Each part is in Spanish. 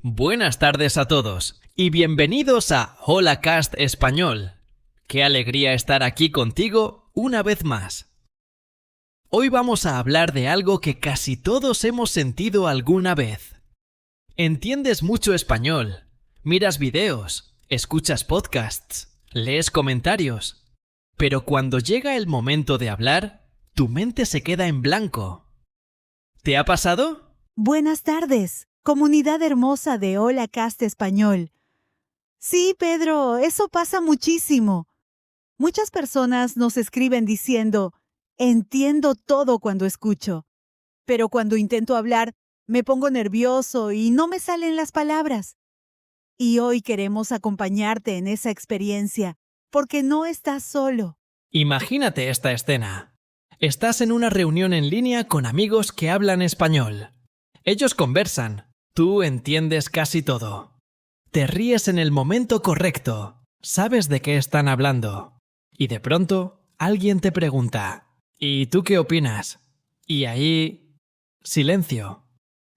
Buenas tardes a todos y bienvenidos a HolaCast Español. Qué alegría estar aquí contigo una vez más. Hoy vamos a hablar de algo que casi todos hemos sentido alguna vez. Entiendes mucho español, miras videos, escuchas podcasts, lees comentarios, pero cuando llega el momento de hablar, tu mente se queda en blanco. ¿Te ha pasado? Buenas tardes, comunidad hermosa de HolaCast Español. Sí, Pedro, eso pasa muchísimo. Muchas personas nos escriben diciendo, entiendo todo cuando escucho, pero cuando intento hablar, me pongo nervioso y no me salen las palabras. Y hoy queremos acompañarte en esa experiencia, porque no estás solo. Imagínate esta escena. Estás en una reunión en línea con amigos que hablan español. Ellos conversan, tú entiendes casi todo. Te ríes en el momento correcto, sabes de qué están hablando. Y de pronto, alguien te pregunta, ¿y tú qué opinas? Y ahí, silencio.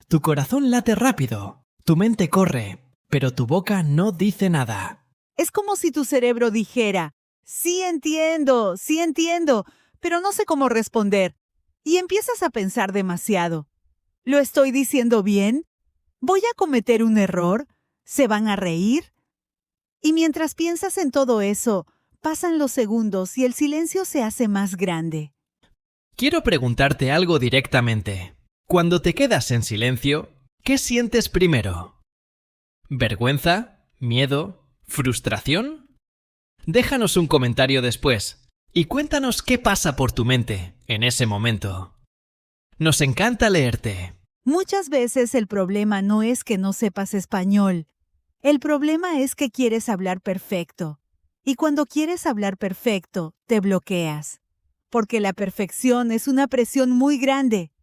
Tu corazón late rápido, tu mente corre, pero tu boca no dice nada. Es como si tu cerebro dijera, sí entiendo, pero no sé cómo responder. Y empiezas a pensar demasiado. ¿Lo estoy diciendo bien? ¿Voy a cometer un error? ¿Se van a reír? Y mientras piensas en todo eso, pasan los segundos y el silencio se hace más grande. Quiero preguntarte algo directamente. Cuando te quedas en silencio, ¿qué sientes primero? ¿Vergüenza? ¿Miedo? ¿Frustración? Déjanos un comentario después y cuéntanos qué pasa por tu mente en ese momento. Nos encanta leerte. Muchas veces el problema no es que no sepas español. El problema es que quieres hablar perfecto. Y cuando quieres hablar perfecto, te bloqueas. Porque la perfección es una presión muy grande.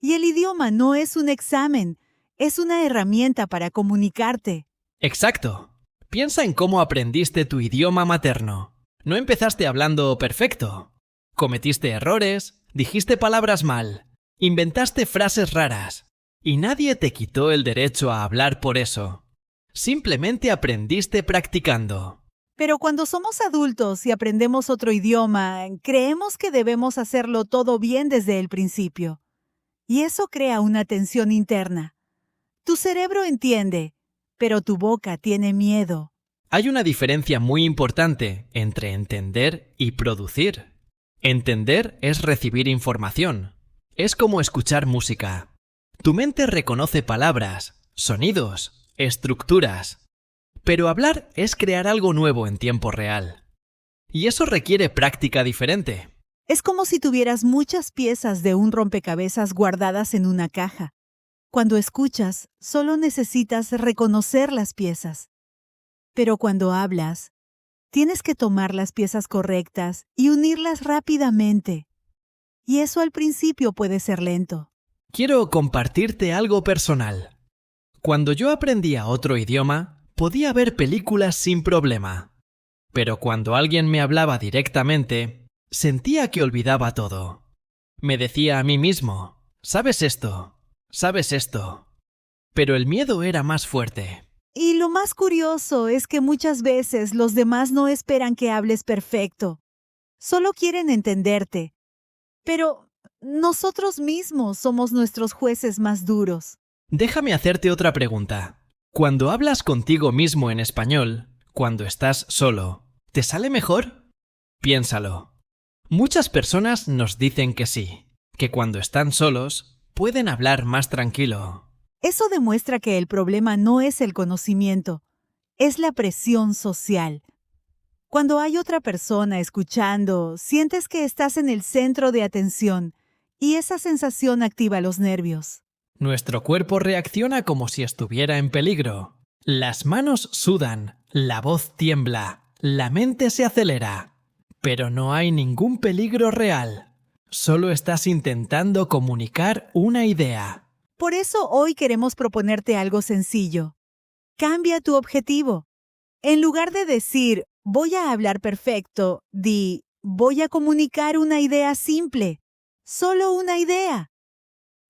Y el idioma no es un examen, es una herramienta para comunicarte. Exacto. Piensa en cómo aprendiste tu idioma materno. No empezaste hablando perfecto. Cometiste errores, dijiste palabras mal, inventaste frases raras. Y nadie te quitó el derecho a hablar por eso. Simplemente aprendiste practicando. Pero cuando somos adultos y aprendemos otro idioma, creemos que debemos hacerlo todo bien desde el principio. Y eso crea una tensión interna. Tu cerebro entiende, pero tu boca tiene miedo. Hay una diferencia muy importante entre entender y producir. Entender es recibir información. Es como escuchar música. Tu mente reconoce palabras, sonidos, estructuras. Pero hablar es crear algo nuevo en tiempo real. Y eso requiere práctica diferente. Es como si tuvieras muchas piezas de un rompecabezas guardadas en una caja. Cuando escuchas, solo necesitas reconocer las piezas. Pero cuando hablas, tienes que tomar las piezas correctas y unirlas rápidamente. Y eso al principio puede ser lento. Quiero compartirte algo personal. Cuando yo aprendía otro idioma, podía ver películas sin problema. Pero cuando alguien me hablaba directamente, sentía que olvidaba todo. Me decía a mí mismo, ¿sabes esto? ¿Sabes esto? Pero el miedo era más fuerte. Y lo más curioso es que muchas veces los demás no esperan que hables perfecto. Solo quieren entenderte. Pero nosotros mismos somos nuestros jueces más duros. Déjame hacerte otra pregunta. Cuando hablas contigo mismo en español, cuando estás solo, ¿te sale mejor? Piénsalo. Muchas personas nos dicen que sí, que cuando están solos, pueden hablar más tranquilo. Eso demuestra que el problema no es el conocimiento, es la presión social. Cuando hay otra persona escuchando, sientes que estás en el centro de atención y esa sensación activa los nervios. Nuestro cuerpo reacciona como si estuviera en peligro. Las manos sudan, la voz tiembla, la mente se acelera. Pero no hay ningún peligro real. Solo estás intentando comunicar una idea. Por eso hoy queremos proponerte algo sencillo. Cambia tu objetivo. En lugar de decir, voy a hablar perfecto, di, voy a comunicar una idea simple. Solo una idea.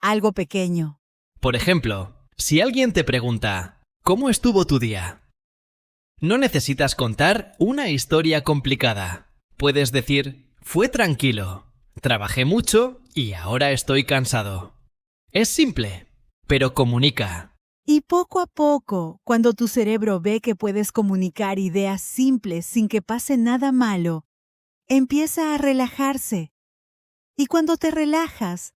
Algo pequeño. Por ejemplo, si alguien te pregunta, ¿Cómo estuvo tu día? No necesitas contar una historia complicada. Puedes decir, fue tranquilo, trabajé mucho y ahora estoy cansado. Es simple, pero comunica. Y poco a poco, cuando tu cerebro ve que puedes comunicar ideas simples sin que pase nada malo, empieza a relajarse. Y cuando te relajas,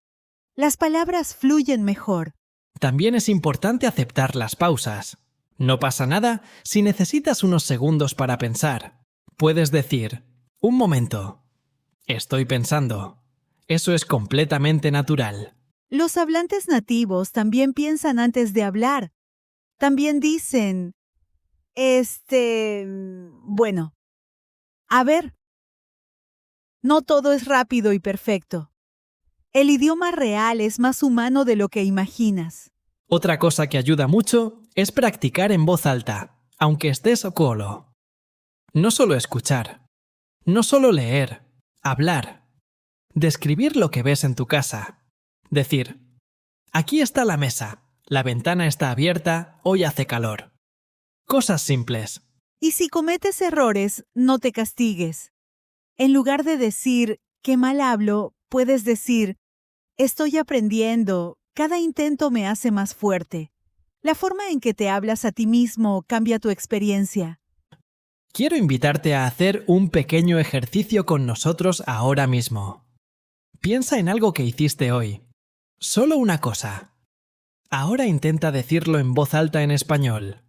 las palabras fluyen mejor. También es importante aceptar las pausas. No pasa nada si necesitas unos segundos para pensar. Puedes decir, un momento, estoy pensando. Eso es completamente natural. Los hablantes nativos también piensan antes de hablar. También dicen, bueno, a ver, no todo es rápido y perfecto. El idioma real es más humano de lo que imaginas. Otra cosa que ayuda mucho es practicar en voz alta, aunque estés solo. No solo escuchar, no solo leer, hablar. Describir lo que ves en tu casa. Decir, aquí está la mesa, la ventana está abierta, hoy hace calor. Cosas simples. Y si cometes errores, no te castigues. En lugar de decir, qué mal hablo, puedes decir, estoy aprendiendo, cada intento me hace más fuerte. La forma en que te hablas a ti mismo cambia tu experiencia. Quiero invitarte a hacer un pequeño ejercicio con nosotros ahora mismo. Piensa en algo que hiciste hoy. Solo una cosa. Ahora intenta decirlo en voz alta en español.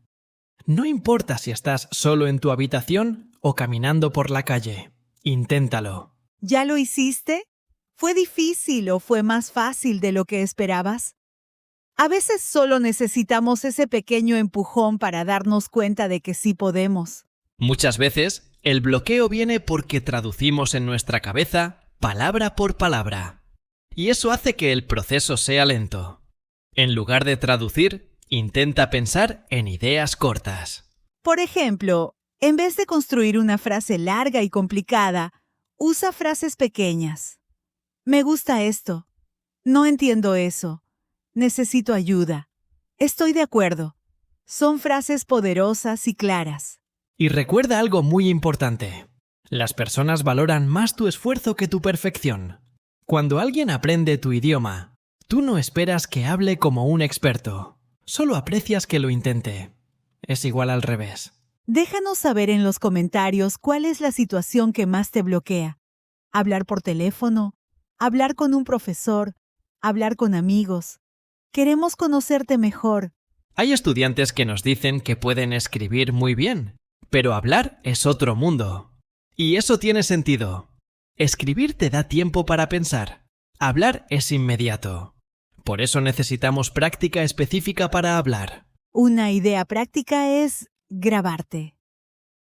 No importa si estás solo en tu habitación o caminando por la calle. Inténtalo. ¿Ya lo hiciste? ¿Fue difícil o fue más fácil de lo que esperabas? A veces solo necesitamos ese pequeño empujón para darnos cuenta de que sí podemos. Muchas veces, el bloqueo viene porque traducimos en nuestra cabeza palabra por palabra. Y eso hace que el proceso sea lento. En lugar de traducir, intenta pensar en ideas cortas. Por ejemplo, en vez de construir una frase larga y complicada, usa frases pequeñas. Me gusta esto. No entiendo eso. Necesito ayuda. Estoy de acuerdo. Son frases poderosas y claras. Y recuerda algo muy importante. Las personas valoran más tu esfuerzo que tu perfección. Cuando alguien aprende tu idioma, tú no esperas que hable como un experto. Solo aprecias que lo intente. Es igual al revés. Déjanos saber en los comentarios cuál es la situación que más te bloquea. Hablar por teléfono, hablar con un profesor, hablar con amigos. Queremos conocerte mejor. Hay estudiantes que nos dicen que pueden escribir muy bien, pero hablar es otro mundo. Y eso tiene sentido. Escribir te da tiempo para pensar. Hablar es inmediato. Por eso necesitamos práctica específica para hablar. Una idea práctica es grabarte.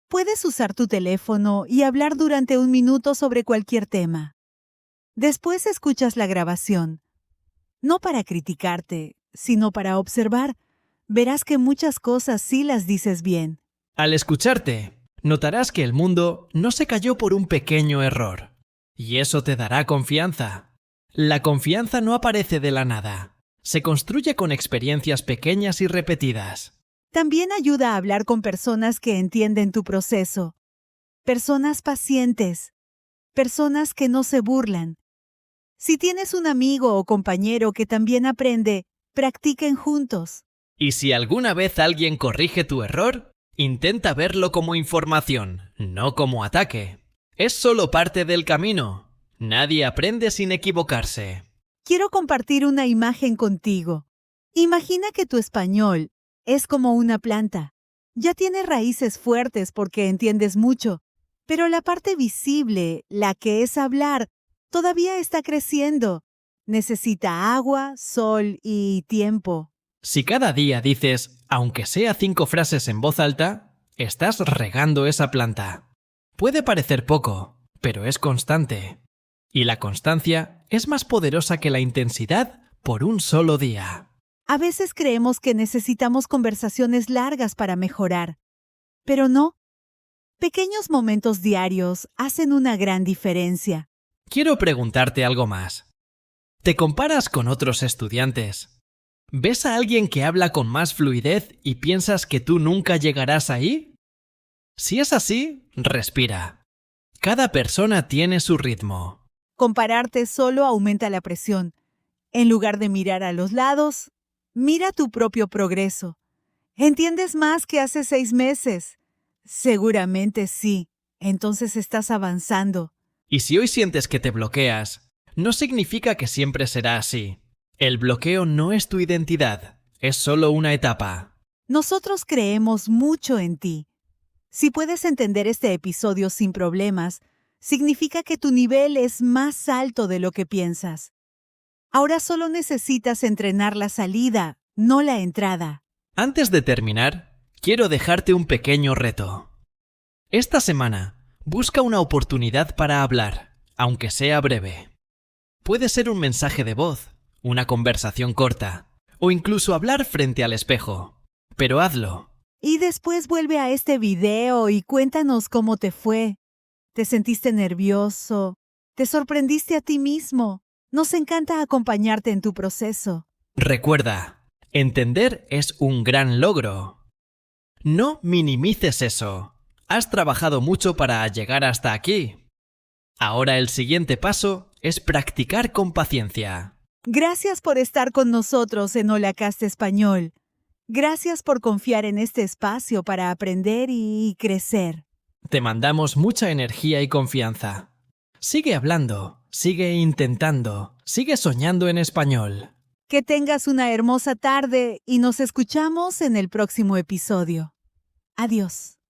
Puedes usar tu teléfono y hablar durante 1 minuto sobre cualquier tema. Después escuchas la grabación. No para criticarte, sino para observar. Verás que muchas cosas sí las dices bien. Al escucharte, notarás que el mundo no se cayó por un pequeño error. Y eso te dará confianza. La confianza no aparece de la nada. Se construye con experiencias pequeñas y repetidas. También ayuda a hablar con personas que entienden tu proceso. Personas pacientes. Personas que no se burlan. Si tienes un amigo o compañero que también aprende, practiquen juntos. Y si alguna vez alguien corrige tu error, intenta verlo como información, no como ataque. Es solo parte del camino. Nadie aprende sin equivocarse. Quiero compartir una imagen contigo. Imagina que tu español es como una planta. Ya tiene raíces fuertes porque entiendes mucho, pero la parte visible, la que es hablar, todavía está creciendo. Necesita agua, sol y tiempo. Si cada día dices, aunque sea 5 frases en voz alta, estás regando esa planta. Puede parecer poco, pero es constante. Y la constancia es más poderosa que la intensidad por un solo día. A veces creemos que necesitamos conversaciones largas para mejorar, pero no. Pequeños momentos diarios hacen una gran diferencia. Quiero preguntarte algo más. ¿Te comparas con otros estudiantes? ¿Ves a alguien que habla con más fluidez y piensas que tú nunca llegarás ahí? Si es así, respira. Cada persona tiene su ritmo. Compararte solo aumenta la presión. En lugar de mirar a los lados, mira tu propio progreso. ¿Entiendes más que hace 6 meses? Seguramente sí. Entonces estás avanzando. Y si hoy sientes que te bloqueas, no significa que siempre será así. El bloqueo no es tu identidad, es solo una etapa. Nosotros creemos mucho en ti. Si puedes entender este episodio sin problemas, significa que tu nivel es más alto de lo que piensas. Ahora solo necesitas entrenar la salida, no la entrada. Antes de terminar, quiero dejarte un pequeño reto. Esta semana, busca una oportunidad para hablar, aunque sea breve. Puede ser un mensaje de voz, una conversación corta, o incluso hablar frente al espejo. Pero hazlo. Y después vuelve a este video y cuéntanos cómo te fue. ¿Te sentiste nervioso? ¿Te sorprendiste a ti mismo? Nos encanta acompañarte en tu proceso. Recuerda, entender es un gran logro. No minimices eso. Has trabajado mucho para llegar hasta aquí. Ahora el siguiente paso es practicar con paciencia. Gracias por estar con nosotros en HolaCast Español. Gracias por confiar en este espacio para aprender y crecer. Te mandamos mucha energía y confianza. Sigue hablando, sigue intentando, sigue soñando en español. Que tengas una hermosa tarde y nos escuchamos en el próximo episodio. Adiós.